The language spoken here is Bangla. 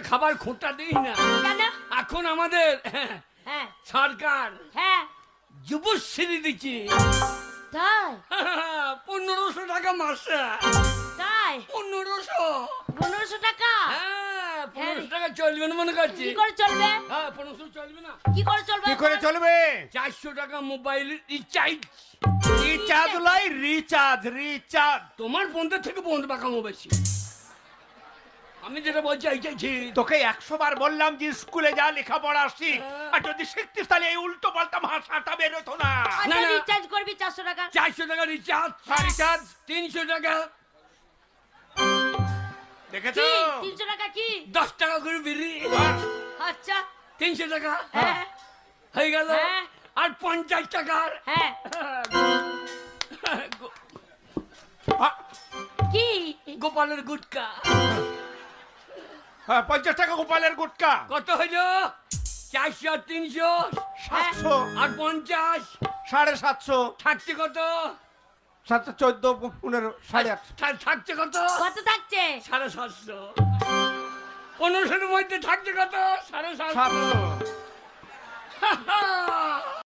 খাবার খোঁটা দিই না। এখন আমাদের সরকার যুবশ্রী দিচ্ছে, তাই 1500 টাকা মাসে। তাই 1500 টাকা? 1500 টাকা চলবে না মনে করছি। কি করে চলবে? 1500 চলবে না। কি করে চলবে? কি করে চলবে? 400 টাকা মোবাইল রিচার্জ। রিচার্জ লাই রিচার্জ রিচার্জ। তোমার বন্ধু থেকে বন্ধু বাঁকামো বেশি। আমি যেটা বলছি এইটাই। তোকে 100 বার বললাম যে স্কুলে যা লেখাপড়া শিখ, আর যদি শিখতিস তাহলে এই উল্টো পাল্টা ভাষাটা বেরোতো না। না, না। রিচার্জ করবি 400 টাকা। 400 টাকা রিচার্জ। রিচার্জ 300 টাকা। দেখেছো? 300 টাকা কি? 10 টাকা করে বিড়ি। আচ্ছা 300 টাকা হ্যাঁ হয়ে গেল। হ্যাঁ। আর 50 টাকার হ্যাঁ কি? গোপালের গুটকা। 50 টাকা গোপালের গুটকা। কত হইল? 400 আর 300 700 আর 50 750 থাকছে কত? 714 15 850 থাকছে কত? কত থাকছে? 750। 1500-এর মধ্যে থাকছে কত? 750।